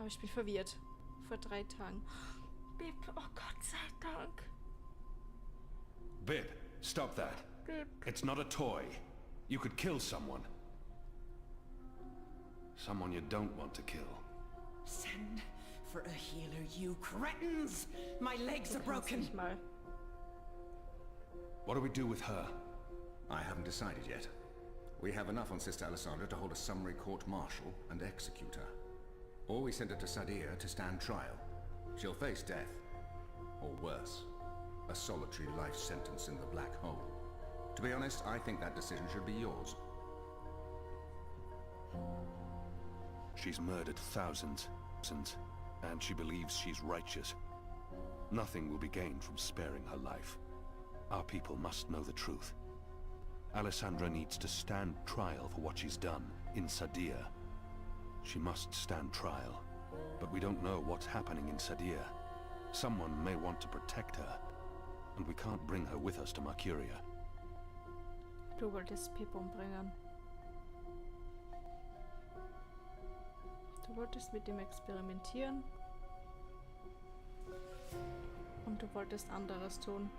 Aber ich bin verwirrt. Vor 3 Tagen. Bib, oh Gott sei Dank. Bib, stop that. Bib. It's not a toy. You could kill someone. Someone you don't want to kill. Send for a healer, you cretins! My legs are broken. What do we do with her? I haven't decided yet. We have enough on Sister Alessandra to hold a summary court-martial and execute her. Or we send her to Sadia to stand trial. She'll face death. Or worse, a solitary life sentence in the black hole. To be honest, I think that decision should be yours. She's murdered thousands, and she believes she's righteous. Nothing will be gained from sparing her life. Our people must know the truth. Alessandra needs to stand trial for what she's done in Sadia. She must stand trial, but we don't know what's happening in Sadia. Someone may want to protect her, and we can't bring her with us to Mercuria. Du wolltest Pip umbringen. Du wolltest mit ihm experimentieren. Und du wolltest anderes tun.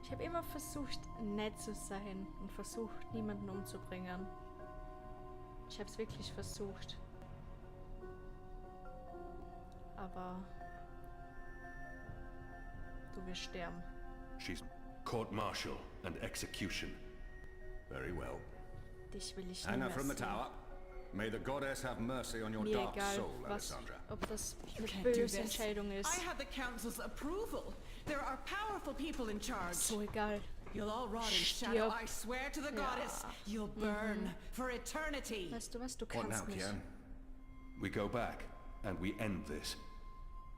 Ich habe immer versucht, nett zu sein und versucht, niemanden umzubringen. Ich habe es wirklich versucht. Aber du wirst sterben. She's court-martial and execution. Very well. Dich will ich nie Anna mehr from the sehen. tower. May the goddess have mercy on your Mir dark egal, soul, was, Alessandra. ob das eine Can't do böse this. Entscheidung ist. I have the council's approval. There are powerful people in charge. So egal. You'll all rot in Stirb. shadow. I swear to the goddess, you'll burn for eternity. Weißt du was, du What now, kannst nicht. Kian? We go back, and we end this.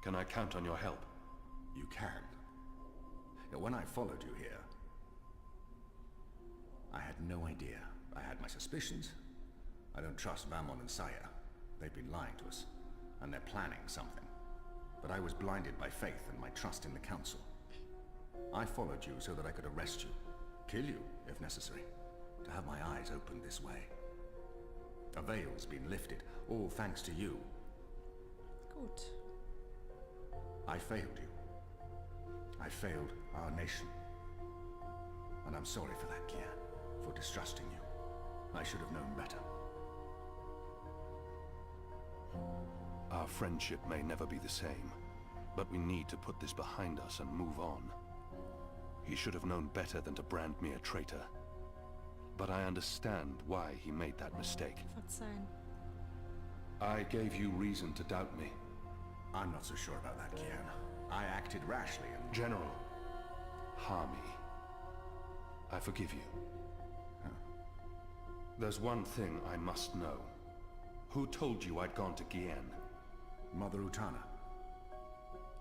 Can I count on your help? You can. When I followed you here, I had no idea. I had my suspicions. I don't trust Vamon and Saya. They've been lying to us, and they're planning something. But I was blinded by faith and my trust in the council. I followed you so that I could arrest you, kill you if necessary, to have my eyes opened this way. A veil's been lifted, all thanks to you. Gut. I failed you. I failed our nation. And I'm sorry for that, Kian, for distrusting you. I should have known better. Our friendship may never be the same, but we need to put this behind us and move on. He should have known better than to brand me a traitor. But I understand why he made that mistake. Verzeihen. I gave you reason to doubt me. I'm not so sure about that, Kian. I acted rashly and... General, Harmy, I forgive you. There's one thing I must know. Who told you I'd gone to Gien? Mother Utana.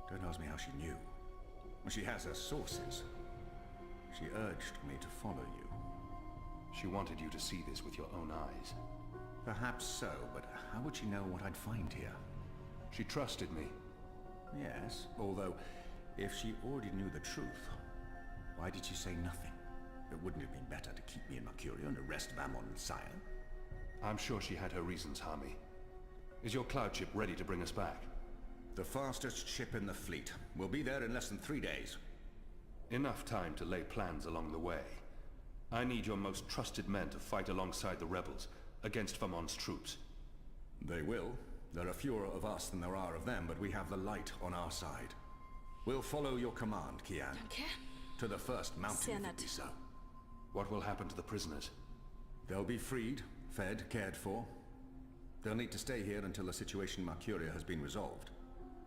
Don't ask me how she knew. She has her sources. She urged me to follow you. She wanted you to see this with your own eyes. Perhaps so, but how would she know what I'd find here? She trusted me. Yes, although, if she already knew the truth, why did she say nothing? It wouldn't have been better to keep me in Mercuria and arrest Vamon and Saya? I'm sure she had her reasons, Harmy. Is your cloud ship ready to bring us back? The fastest ship in the fleet. We'll be there in less than 3 days. Enough time to lay plans along the way. I need your most trusted men to fight alongside the rebels, against Vamon's troops. They will. There are fewer of us than there are of them, but we have the light on our side. We'll follow your command, Kian. Danke. To the first mountain, Sehr if it nett. be so. What will happen to the prisoners? They'll be freed, fed, cared for. They'll need to stay here until the situation in Mercuria has been resolved.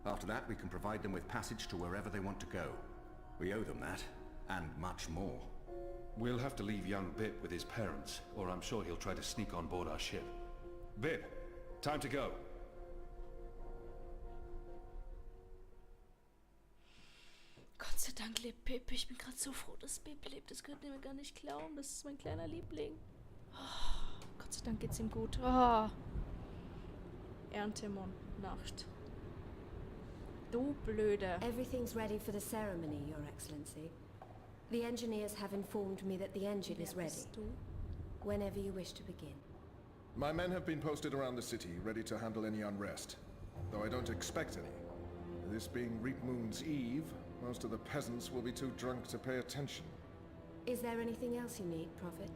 After that, we can provide them with passage to wherever they want to go. We owe them that, and much more. We'll have to leave young Bip with his parents, or I'm sure he'll try to sneak on board our ship. Bip, time to go. Gott sei Dank lebt Pip. Ich bin gerade so froh, dass Pip lebt. Das könnt ihr mir gar nicht glauben. Das ist mein kleiner Liebling. Oh, Gott sei Dank geht's ihm gut. Oh. Erntemon, Nacht. Du Blöde. Everything's ready for the ceremony, Your Excellency. The engineers have informed me that the engine is Wer ready. bist du? Whenever you wish to begin. My men have been posted around the city, ready to handle any unrest. though I don't expect any. This being Reap Moon's Eve, most of the peasants will be too drunk to pay attention. Is there anything else you need, Prophet?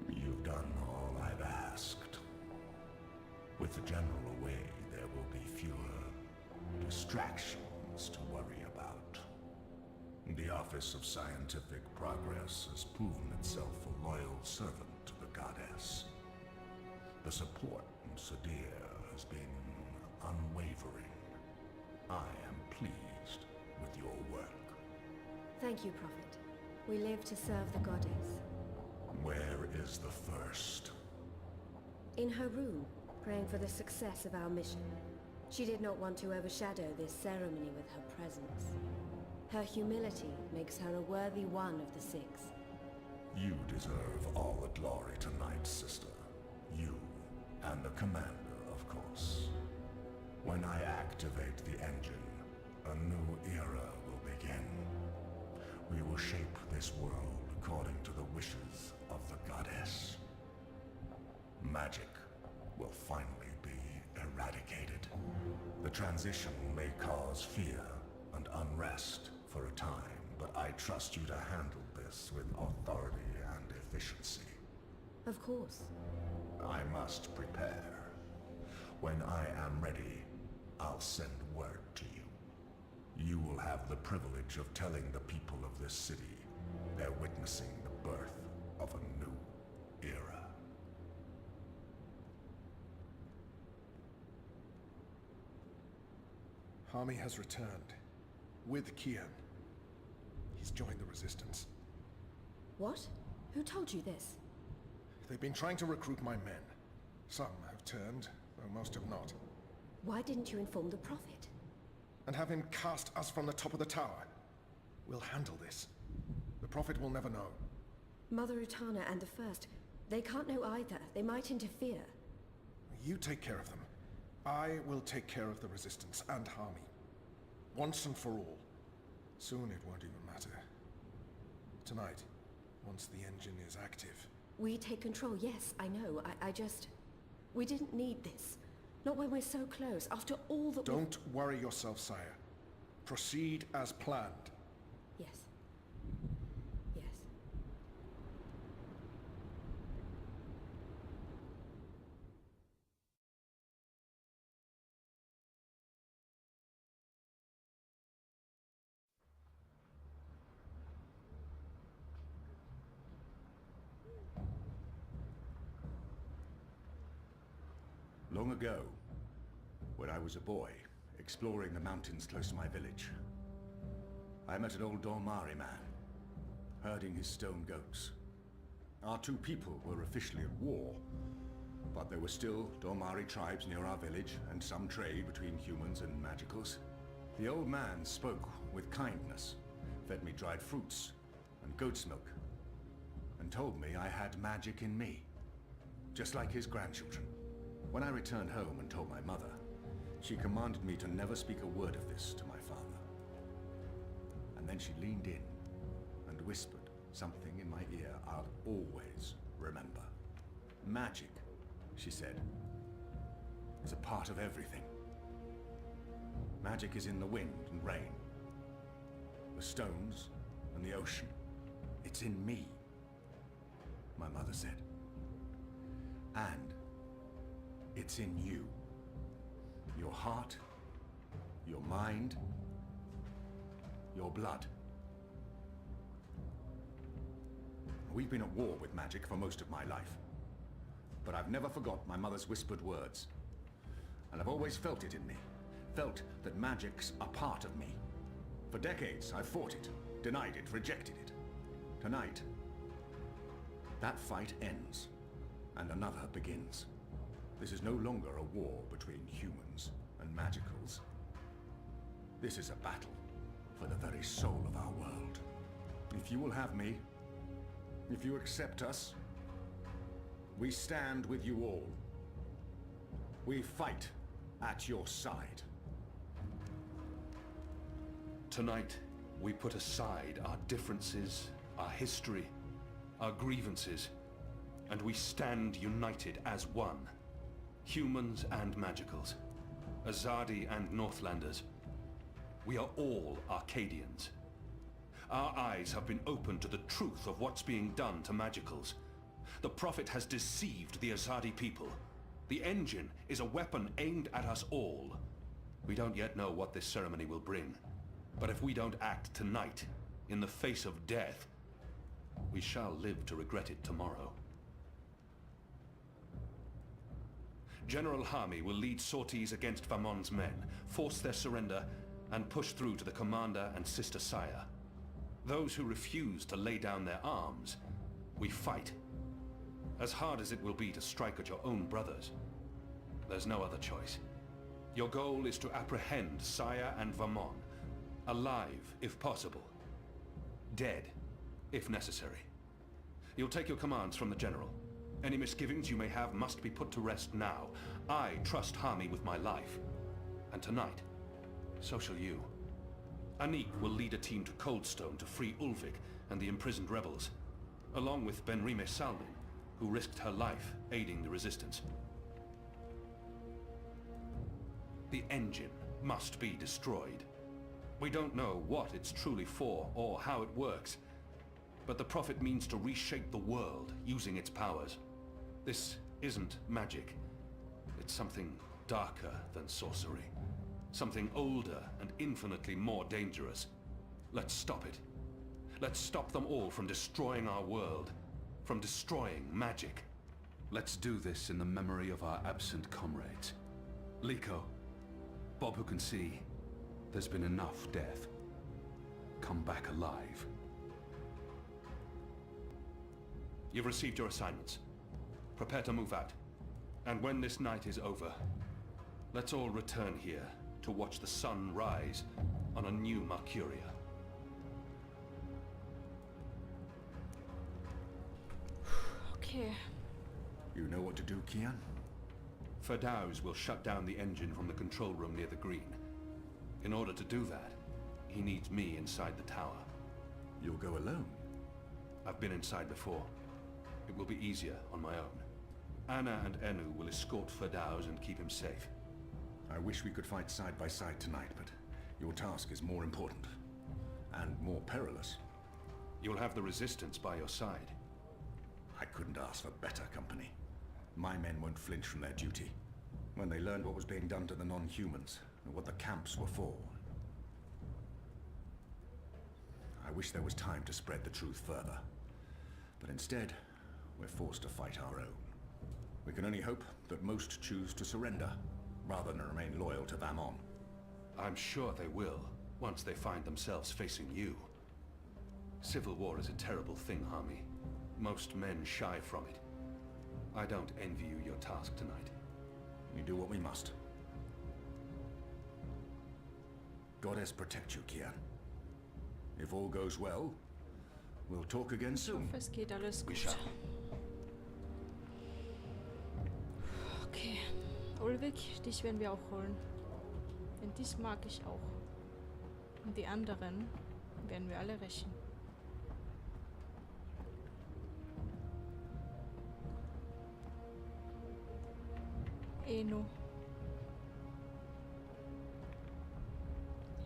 You've done all I've asked. With the General away, there will be fewer distractions to worry about. The Office of Scientific Progress has proven itself a loyal servant to the Goddess. The support in Sadir has been unwavering. I am pleased with your work. Thank you, Prophet. We live to serve the Goddess. Where is the first? In her room, praying for the success of our mission. She did not want to overshadow this ceremony with her presence. Her humility makes her a worthy one of the Six. You deserve all the glory tonight, sister. You, and the commander, of course. When I activate the engine, a new era will begin. We will shape this world according to the wishes of the Goddess. Magic will finally be eradicated. The transition may cause fear and unrest for a time, but I trust you to handle this with authority and efficiency. Of course. I must prepare. When I am ready, I'll send word to you. You will have the privilege of telling the people of this city they're witnessing the birth of a new era. Hami has returned. With Kian. He's joined the Resistance. What? Who told you this? They've been trying to recruit my men. Some have turned, though most have not. Why didn't you inform the Prophet? And have him cast us from the top of the tower. We'll handle this. The Prophet will never know. Mother Utana and the First, they can't know either. They might interfere. You take care of them. I will take care of the Resistance and Hami. Once and for all. Soon it won't even matter. Tonight, once the engine is active. We take control, yes, I know. I just... We didn't need this. Not when we're so close, after all that Don't worry yourself, sire. Proceed as planned. Yes. Yes. Long ago, when I was a boy, exploring the mountains close to my village, I met an old Dormari man, herding his stone goats. Our two people were officially at war, but there were still Dormari tribes near our village and some trade between humans and magicals. The old man spoke with kindness, fed me dried fruits and goat's milk, and told me I had magic in me, just like his grandchildren. When I returned home and told my mother, she commanded me to never speak a word of this to my father. And then she leaned in and whispered something in my ear I'll always remember. Magic, she said, is a part of everything. Magic is in the wind and rain, the stones and the ocean. It's in me, my mother said. And it's in you. Your heart, your mind, your blood. We've been at war with magic for most of my life, but I've never forgot my mother's whispered words. And I've always felt it in me, felt that magic's a part of me. For decades, I've fought it, denied it, rejected it. Tonight, that fight ends, and another begins. This is no longer a war between humans and magicals. This is a battle for the very soul of our world. If you will have me, if you accept us, we stand with you all. We fight at your side. Tonight, we put aside our differences, our history, our grievances, and we stand united as one. Humans and magicals. Azadi and Northlanders. We are all Arcadians. Our eyes have been opened to the truth of what's being done to magicals. The Prophet has deceived the Azadi people. The engine is a weapon aimed at us all. We don't yet know what this ceremony will bring. But if we don't act tonight, in the face of death, we shall live to regret it tomorrow. General Hami will lead sorties against Vamon's men, force their surrender, and push through to the commander and Sister Saya. Those who refuse to lay down their arms, we fight. As hard as it will be to strike at your own brothers, there's no other choice. Your goal is to apprehend Saya and Vamon, alive if possible, dead if necessary. You'll take your commands from the General. Any misgivings you may have must be put to rest now. I trust Hami with my life. And tonight, so shall you. Anik will lead a team to Coldstone to free Ulvik and the imprisoned rebels, along with Benrime Salmin, who risked her life aiding the resistance. The engine must be destroyed. We don't know what it's truly for or how it works, but the Prophet means to reshape the world using its powers. This isn't magic. It's something darker than sorcery. Something older and infinitely more dangerous. Let's stop it. Let's stop them all from destroying our world, from destroying magic. Let's do this in the memory of our absent comrades. Liko, Bob who can see, there's been enough death. Come back alive. You've received your assignments. Prepare to move out. And when this night is over, let's all return here to watch the sun rise on a new Mercuria. Okay. You know what to do, Kian? Ferdaus will shut down the engine from the control room near the green. In order to do that, he needs me inside the tower. You'll go alone? I've been inside before. It will be easier on my own. Anna and Enu will escort Ferdaus and keep him safe. I wish we could fight side by side tonight, but your task is more important. And more perilous. You'll have the Resistance by your side. I couldn't ask for better company. My men won't flinch from their duty. When they learned what was being done to the non-humans, and what the camps were for. I wish there was time to spread the truth further. But instead, we're forced to fight our own. We can only hope that most choose to surrender, rather than remain loyal to Vamon. I'm sure they will, once they find themselves facing you. Civil war is a terrible thing, Hami. Most men shy from it. I don't envy you your task tonight. We do what we must. Goddess protect you, Kian. If all goes well, we'll talk again Ich soon. hoffe, es geht alles We gut. shall. Okay. Ulvik, dich werden wir auch holen. Denn dich mag ich auch. Und die anderen werden wir alle rächen. Eno.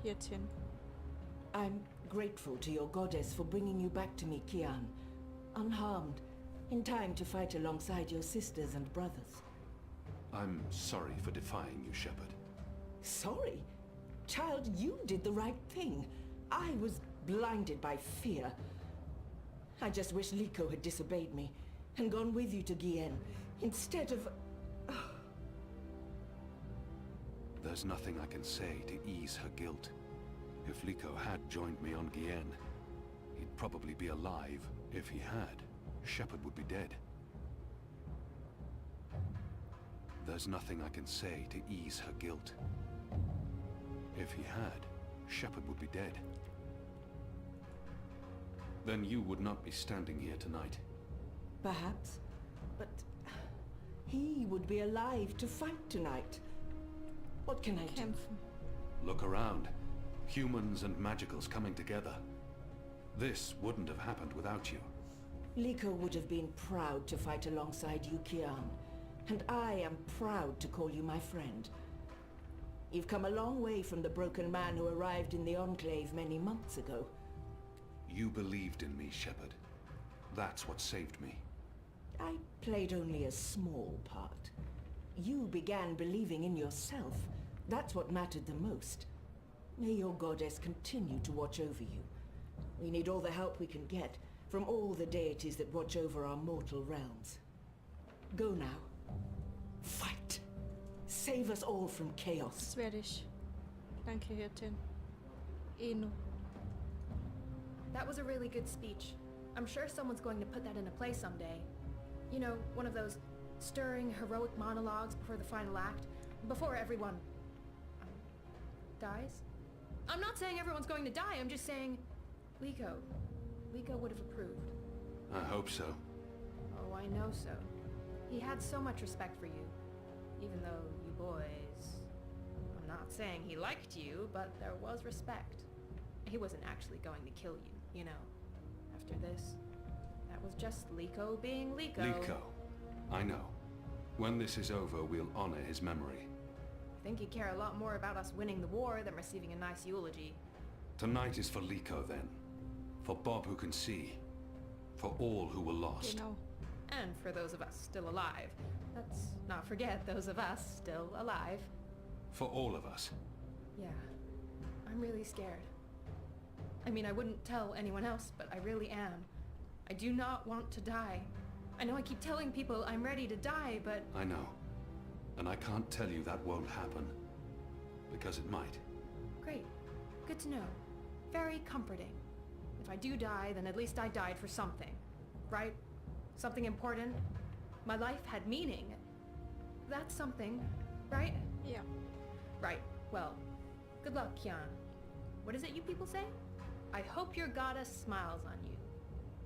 Hirtin. I'm grateful to your goddess for bringing you back to me, Kian. Unharmed, in time to fight alongside your sisters and brothers. I'm sorry for defying you, Shepard. Sorry? Child, you did the right thing. I was blinded by fear. I just wish Liko had disobeyed me and gone with you to Gien instead of... There's nothing I can say to ease her guilt. If Liko had joined me on Gien, he'd probably be alive. If he had, Shepard would be dead. There's nothing I can say to ease her guilt. If he had, Shepard would be dead. Then you would not be standing here tonight. Perhaps. But... he would be alive to fight tonight. What can I do? Kämpfen. Look around. Humans and magicals coming together. This wouldn't have happened without you. Liko would have been proud to fight alongside you, Kian. And I am proud to call you my friend. You've come a long way from the broken man who arrived in the Enclave many months ago. You believed in me, Shepard. That's what saved me. I played only a small part. You began believing in yourself. That's what mattered the most. May your goddess continue to watch over you. We need all the help we can get from all the deities that watch over our mortal realms. Go now. Fight. Save us all from chaos. Das werde ich. Danke, Hirtin. Eno. That was a really good speech. I'm sure someone's going to put that into play someday. You know, one of those stirring, heroic monologues before the final act, before everyone dies. I'm not saying everyone's going to die, I'm just saying Liko would have approved. I hope so. Oh, I know so. He had so much respect for you, even though you boys... I'm not saying he liked you, but there was respect. He wasn't actually going to kill you, you know. After this, that was just Liko being Liko. Liko. I know. When this is over, we'll honor his memory. I think he'd care a lot more about us winning the war than receiving a nice eulogy. Tonight is for Liko, then. For Bob who can see. For all who were lost. Genau. And for those of us still alive. Let's not forget those of us still alive. For all of us. Yeah. I'm really scared. I mean, I wouldn't tell anyone else, but I really am. I do not want to die. I know I keep telling people I'm ready to die, but... I know. And I can't tell you that won't happen. Because it might. Great. Good to know. Very comforting. If I do die, then at least I died for something. Right? Something important. My life had meaning. That's something, right? Ja. Right. Well, good luck, Kian. What is it you people say? I hope your goddess smiles on you.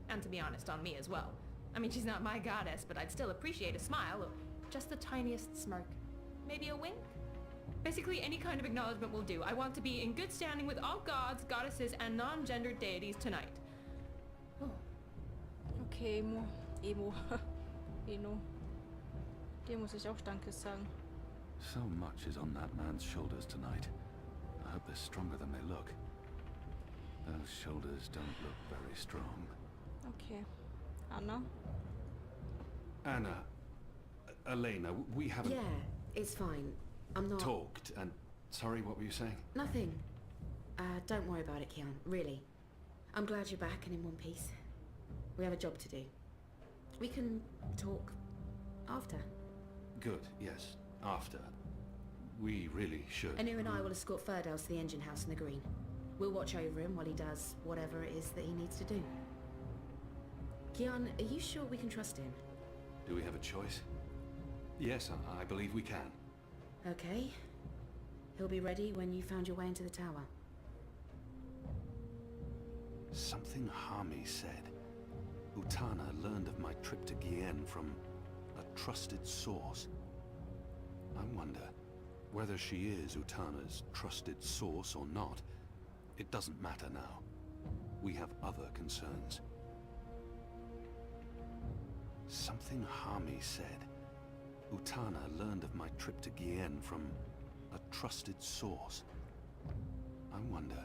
And to be honest, on me as well. I mean, she's not my goddess, but I'd still appreciate a smile, or just the tiniest smirk. Maybe a wink? Basically, any kind of acknowledgement will do. I want to be in good standing with all gods, goddesses, and non-gendered deities tonight. Oh. Okay, Emo. Eno. Dir muss ich auch Danke sagen. So much is on that man's shoulders tonight. I hope they're stronger than they look. Those shoulders don't look very strong. Okay. Anna? Anna, Elena, we haven't Yeah, it's fine. I'm not... talked, and... Sorry, what were you saying? Nothing. Don't worry about it, Kian. Really. I'm glad you're back and in one piece. We have a job to do. We can talk after. Good, yes. After. We really should. Anu and I will escort Ferdals to the engine house in the green. We'll watch over him while he does whatever it is that he needs to do. Kian, are you sure we can trust him? Do we have a choice? Yes, I believe we can. Okay. He'll be ready when you found your way into the tower. Something Hami said. Utana learned of my trip to Gien from a trusted source. I wonder whether she is Utana's trusted source or not. It doesn't matter now. We have other concerns. Something Hami said. Utana learned of my trip to Gien from a trusted source. I wonder...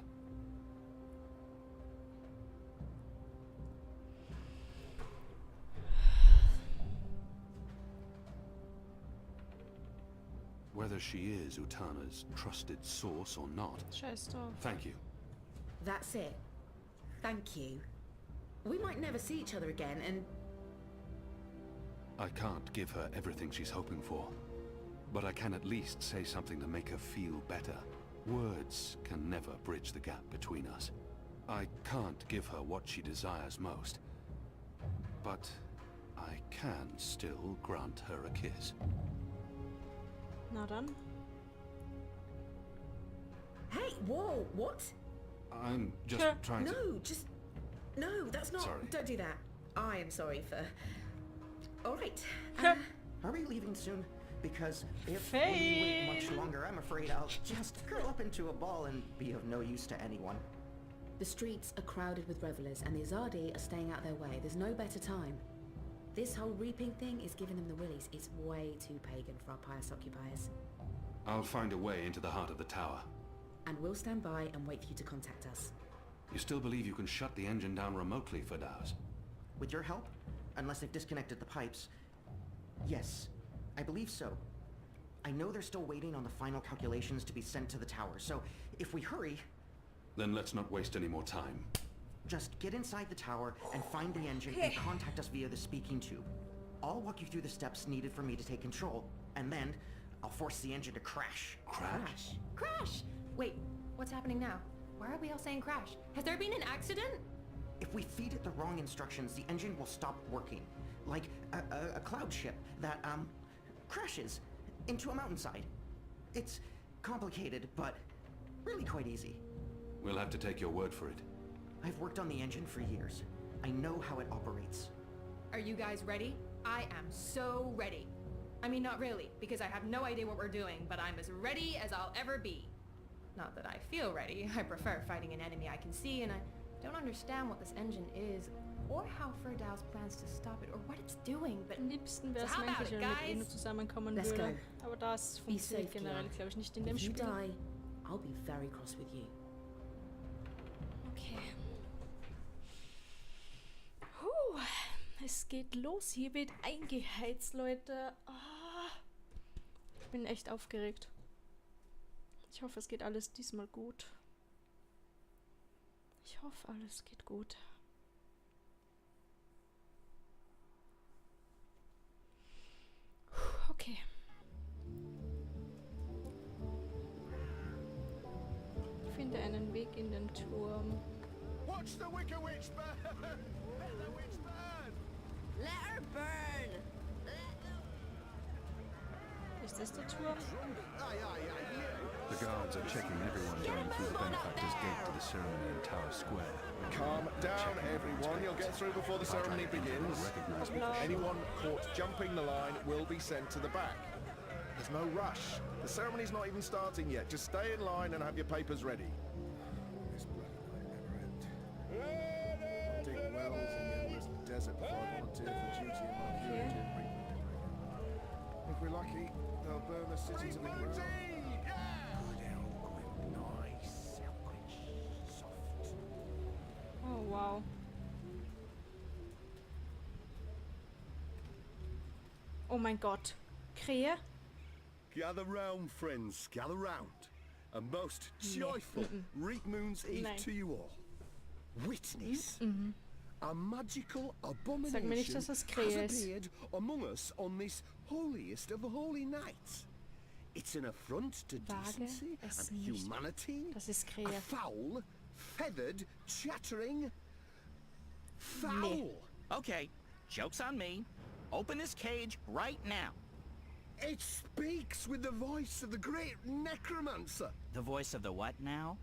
whether she is Utana's trusted source or not. Scheiß drauf. Thank you. That's it. Thank you. We might never see each other again, and... I can't give her everything she's hoping for, but I can at least say something to make her feel better. Words can never bridge the gap between us. I can't give her what she desires most, but I can still grant her a kiss. Na dann. Hey, whoa, what? I'm just trying to... No, just... No, that's not... Sorry. Don't do that. I am sorry for... Alright. Are we leaving soon? Because if we Fail. wait much longer, I'm afraid I'll just curl up into a ball and be of no use to anyone. The streets are crowded with revelers, and the Azadi are staying out their way. There's no better time. This whole reaping thing is giving them the willies. It's way too pagan for our pious occupiers. I'll find a way into the heart of the tower. And we'll stand by and wait for you to contact us. You still believe you can shut the engine down remotely, Firdaus? With your help? Unless they've disconnected the pipes. Yes, I believe so. I know they're still waiting on the final calculations to be sent to the tower, so if we hurry... Then let's not waste any more time. Just get inside the tower and find the engine and contact us via the speaking tube. I'll walk you through the steps needed for me to take control, and then I'll force the engine to crash. Crash? Crash! Wait, what's happening now? Why are we all saying crash? Has there been an accident? If we feed it the wrong instructions, the engine will stop working. Like a cloud ship that, crashes into a mountainside. It's complicated, but really quite easy. We'll have to take your word for it. I've worked on the engine for years. I know how it operates. Are you guys ready? I am so ready. I mean, not really, because I have no idea what we're doing, but I'm as ready as I'll ever be. Not that I feel ready. I prefer fighting an enemy I can see, and I don't understand what this engine is, or how Firdaus plans to stop it, or what it's doing, but... Am liebsten wäre es So how about menschlich, it, wenn wir mit guys? ihnen zusammenkommen Let's würde. go. Aber das Be funktioniert safe, generell, Kian. glaube ich, nicht in dem If you Spiel. die, I'll be very cross with you. Okay. Es geht los. Hier wird eingeheizt, Leute. Ich bin echt aufgeregt. Ich hoffe, es geht alles diesmal gut. Ich hoffe, alles geht gut. Okay. Ich finde einen Weg in den Turm. Watch the Wicker Witch burn! Let the witch burn! Let her burn! Ist das der Turm? The guards are checking everyone going through the benefactor's gate to the ceremony in Tower Square. Calm down, everyone. You'll get through before the ceremony begins. Anyone caught jumping the line will be sent to the back. There's no rush. The ceremony's not even starting yet. Just stay in line and have your papers ready. This bloody night never ends. Dig wells in the endless desert before I volunteer for duty in my purity and treatment department. If we're lucky, they'll burn the city to the ground. Oh, wow. Oh mein Gott. Krähe? Gather round, friends, gather round. A most joyful Reek Moon's Eve to you all. Witness a magical Sag mir nicht, abomination dass das has Krähe ist. appeared among us on this holiest of holy nights. It's an affront to Wage decency es and nicht. humanity. Das ist A Krähe. foul, feathered, chattering fowl. Okay, joke's on me. Open this cage right now. It speaks with the voice of the great necromancer. The voice of the what now?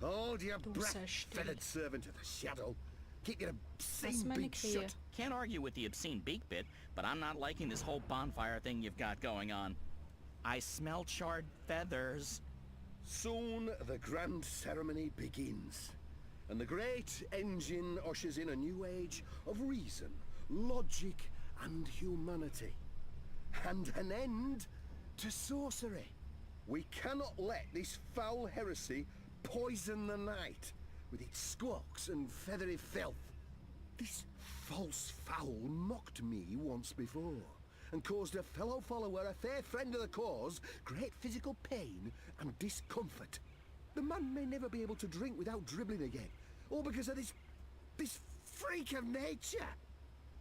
Hold your Du breath, sei still. feathered servant of the shadow. Keep your Das ist obscene meine beak Krähe. shut. Can't argue with the obscene beak bit, but I'm not liking this whole bonfire thing you've got going on. I smell charred feathers. Soon the grand ceremony begins, and the great engine ushers in a new age of reason, logic, and humanity. And an end to sorcery. We cannot let this foul heresy poison the night with its squawks and feathery filth. This false fowl mocked me once before, and caused a fellow follower, a fair friend of the cause, great physical pain and discomfort. The man may never be able to drink without dribbling again, all because of this freak of nature.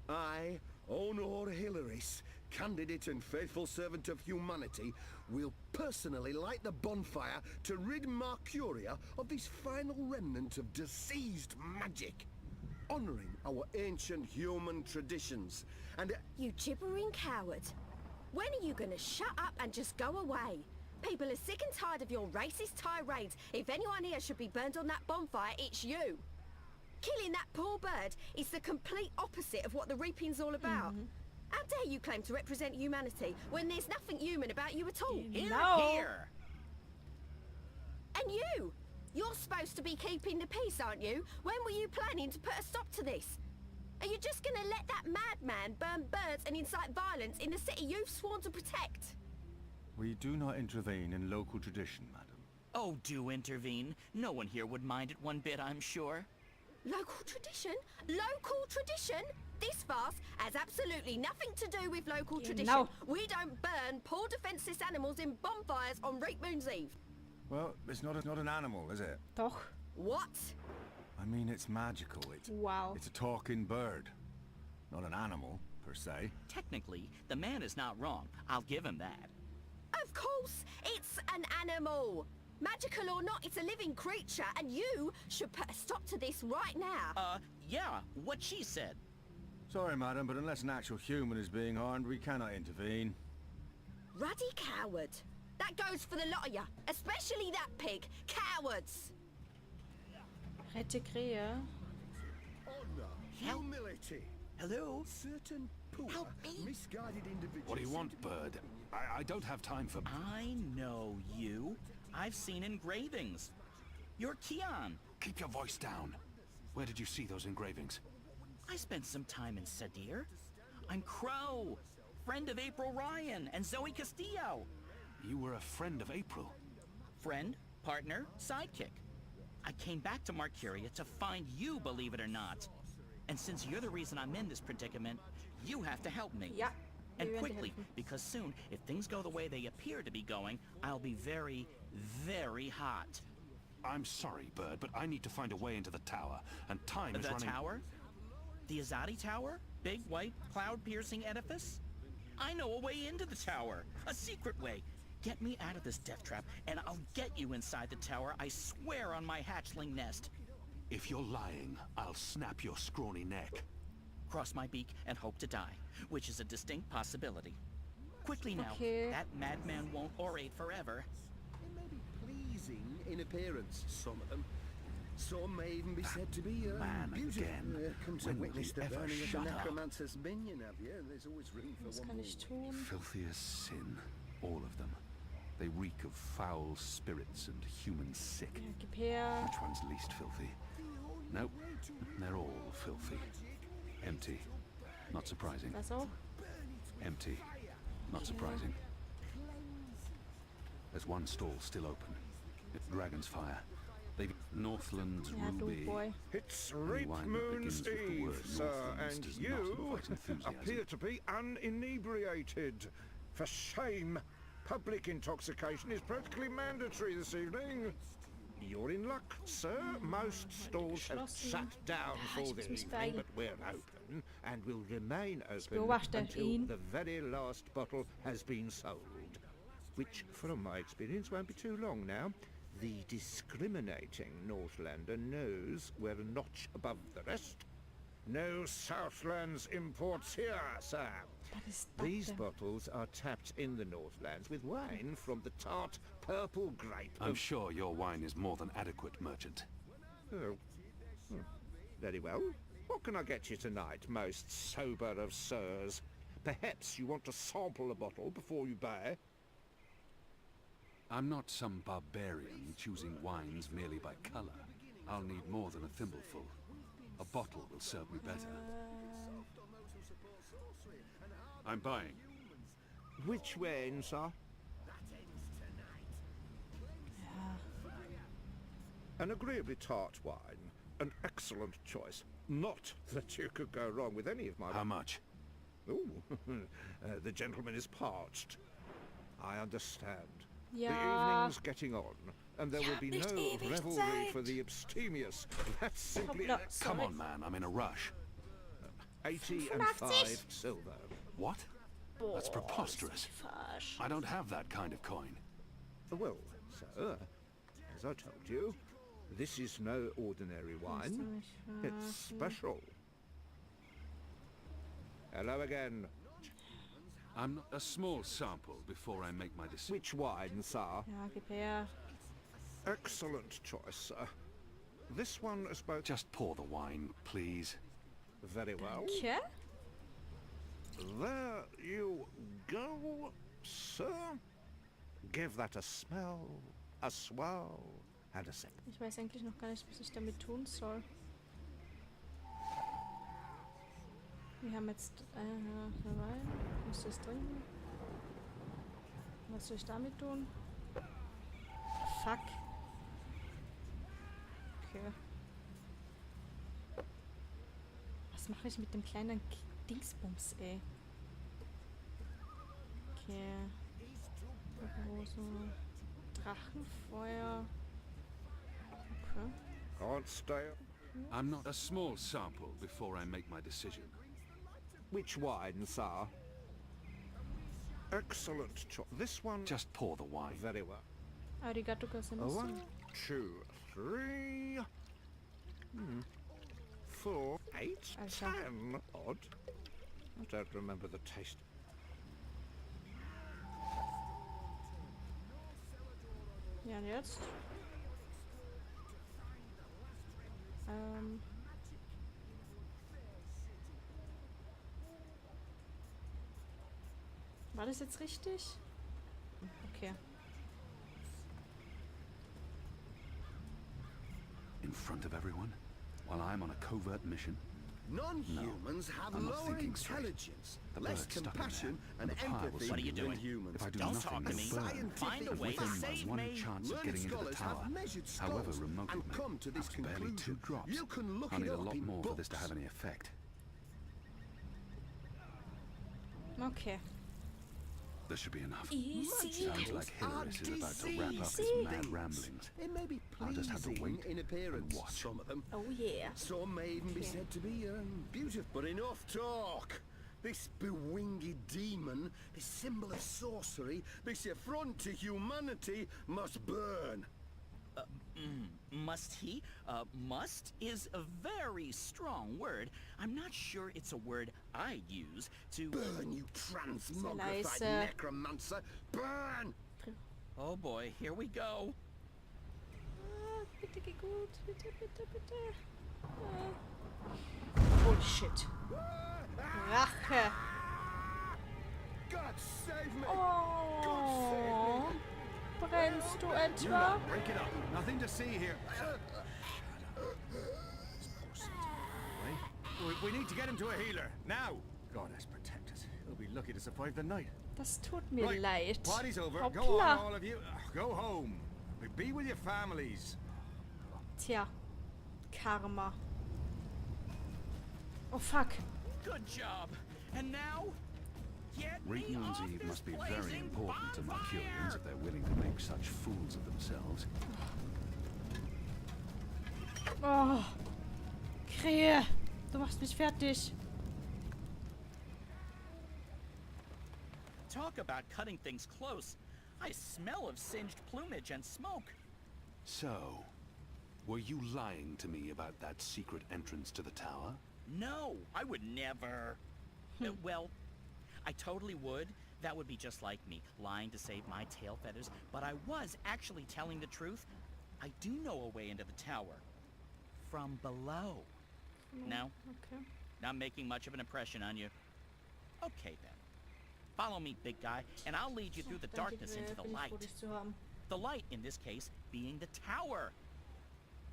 I, Honor Hilaris, candidate and faithful servant of humanity, will personally light the bonfire to rid Mercuria of this final remnant of diseased magic, honoring our ancient human traditions and... You gibbering coward. When are you gonna shut up and just go away? People are sick and tired of your racist tirades. If anyone here should be burned on that bonfire, it's you. Killing that poor bird is the complete opposite of what the reaping's all about. How dare you claim to represent humanity when there's nothing human about you at all? Here! And you! You're supposed to be keeping the peace, aren't you? When were you planning to put a stop to this? Are you just gonna let that madman burn birds and incite violence in the city you've sworn to protect? We do not intervene in local tradition, madam. Oh, do intervene. No one here would mind it one bit, I'm sure. Local tradition? Local tradition? This farce has absolutely nothing to do with local tradition. We don't burn poor defenseless animals in bonfires on Reap Moon's Eve. Well, it's not an animal, is it? Doch. What? I mean, it's magical. It's a talking bird. Not an animal, per se. Technically, the man is not wrong. I'll give him that. Of course, it's an animal. Magical or not, it's a living creature, and you should put a stop to this right now. Yeah, what she said. Sorry, madam, but unless an actual human is being harmed, we cannot intervene. Ruddy coward. That goes for the lot of you, especially that pig. Cowards. Rette Krähe. Honor, humility. Hello? Certain poor, misguided individuals. What do you want, bird? I don't have time for... I know you. I've seen engravings. You're Kian. Keep your voice down. Where did you see those engravings? I spent some time in Sadir. I'm Crow, friend of April Ryan and Zoe Castillo. You were a friend of April? Friend, partner, sidekick. I came back to Marcuria to find you, believe it or not. And since you're the reason I'm in this predicament, you have to help me. Yeah. And quickly, because soon, if things go the way they appear to be going, I'll be very, very hot. I'm sorry, Bird, but I need to find a way into the tower, and time is running... The tower? The Azadi Tower? Big, white, cloud-piercing edifice? I know a way into the tower. A secret way. Get me out of this death trap, and I'll get you inside the tower, I swear on my hatchling nest. If you're lying, I'll snap your scrawny neck. Cross my beak and hope to die, which is a distinct possibility. Quickly now, that madman won't orate forever. They may be pleasing in appearance, some of them. Some may even be said to be beautiful. Come to witness the burning of the necromancer's minion, have you? There's always room for one more. Filthy as sin, all of them. They reek of foul spirits and human sick. Which one's least filthy? Nope, they're all filthy. Empty. Not surprising. That's all? Empty. Not surprising. There's one stall still open. It's Dragon's Fire. They've Northland's Ruby. It's Reap Moon's Eve, sir, and you appear to be uninebriated. For shame. Public intoxication is practically mandatory this evening. You're in luck, sir. Most stalls have shut down for the evening, but we're open and will remain open until the very last bottle has been sold. Which, from my experience, won't be too long now. The discriminating Northlander knows we're a notch above the rest. No Southlands imports here, sir. These bottles are tapped in the Northlands with wine from the tart purple grape. I'm sure your wine is more than adequate, merchant. Oh. Very well. What can I get you tonight, most sober of sirs? Perhaps you want to sample a bottle before you buy? I'm not some barbarian choosing wines merely by color. I'll need more than a thimbleful. A bottle will serve me better. I'm buying. Which wine, sir? An agreeably tart wine. An excellent choice. Not that you could go wrong with any of my... How much? Ooh, the gentleman is parched. I understand. Ja. The evening's getting on, and there will be no revelry for the abstemious. That's simply... Come on, man, I'm in a rush. 80 and 5 silver. What? That's preposterous. I don't have that kind of coin. Well, sir, as I told you, this is no ordinary wine. It's special. Hello again. I'm not a small sample before I make my decision. Which wine, sir? Ja, gib her. Excellent choice, sir. This one is both... Just pour the wine, please. Very well. Danke. There you go, sir. Give that a smell, a swirl, and a sip. Ich weiß eigentlich noch gar nicht, was ich damit tun soll. Wir haben jetzt Wein. Muss das trinken? Was soll ich damit tun? Fuck. Okay. Was mache ich mit dem kleinen Dingsbums, ey? Okay. Rose. Drachenfeuer. Okay. Can't stay. I'm not a small sample before I make my decision. Which wine, sir? Excellent choice. This one. Just pour the wine. Very well. Arigato gozaimasu. 1, 2, 3. 4, 8, Alter. 10. Odd. I don't remember the taste. Ja, und jetzt? War das jetzt richtig? Okay. In front of everyone? While I'm on a covert mission? Non-humans have I'm not lower thinking straight. intelligence, The less bird stuck in compassion, there, and and the pile will empathy What are you than doing? humans. If I do Don't nothing, talk to the me. bird, Find a way to within save my one me. chance of Learned getting into the scholars tower, have measured however skulls remote and it may, come to this that was barely conclusion. 2 drops. You can look I it need a up lot in more for this to books. have any effect. Okay. This should be enough. Easy. Sounds like Hilarious is about to wrap up his mad ramblings. It may be I'll just have to pleasing wait in appearance, and watch. some of them. Oh yeah. Some may even be Okay. said to be beautiful. But enough talk! This bewinged demon, this symbol of sorcery, this affront to humanity must burn. Must he? Must is a very strong word. I'm not sure it's a word I'd use to... Burn, you transmogrified leise. necromancer! Burn! Oh boy, here we go. Bitte geh gut. Bitte, bitte, bitte. Bullshit. Rache. God save me! God save Oh. me! Brennst du etwa? Break it up. Nothing to see here. We need to get him to a healer. Now! Goddess protect us. He'll be lucky to survive the night. Das tut mir Right, leid. party's over. Go Hoppla. on, all of you. Go home. Be with your families. Tja. Karma. Oh fuck. Good job. And now, get me Regnum's off Eve this must be very blazing important to bonfire. Mercurians if they're willing to make such fools of themselves. Oh. Krähe. Du machst mich fertig. Talk about cutting things close. I smell of singed plumage and smoke. So, were you lying to me about that secret entrance to the tower? No, I would never. Well, I totally would. That would be just like me, lying to save my tail feathers. But I was actually telling the truth. I do know a way into the tower. From below. No? Okay. Not making much of an impression on you. Okay then. Follow me, big guy, and I'll lead you through the darkness into the Bin ich light. froh, dich zu haben. The light, in this case, being the tower.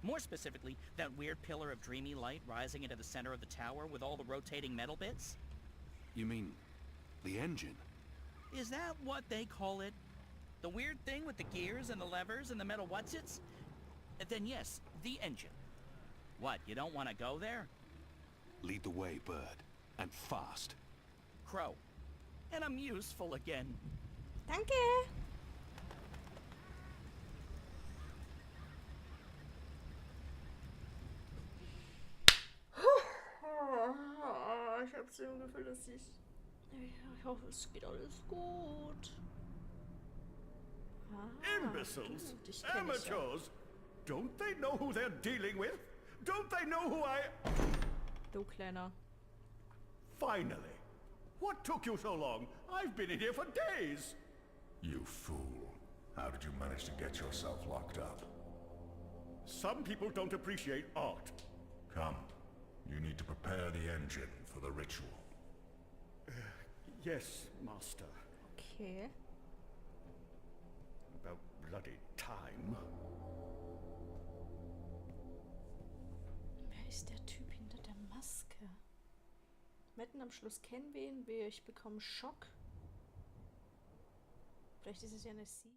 More specifically, that weird pillar of dreamy light rising into the center of the tower with all the rotating metal bits. You mean the engine? Is that what they call it? The weird thing with the gears and the levers and the metal whatsits? Then yes, the engine. What, you don't want to go there? Lead the way, bird. And fast. Crow. And I'm useful again. Danke. Ich habe so ein Gefühl, dass ich hoffe, es geht alles gut. Imbeciles! Gut, ich kenn dich ja. Amateurs! Don't they know who they're dealing with? Don't they know who I... Du Kleiner. Finally! What took you so long? I've been in here for days! You fool. How did you manage to get yourself locked up? Some people don't appreciate art. Come. You need to prepare the engine for the ritual. Yes, Master. Okay. About bloody time. Wer ist der Typ hinter der Maske? Mitten am Schluss kennen wir ihn, ich bekomme Schock. Vielleicht ist es ja eine Sie.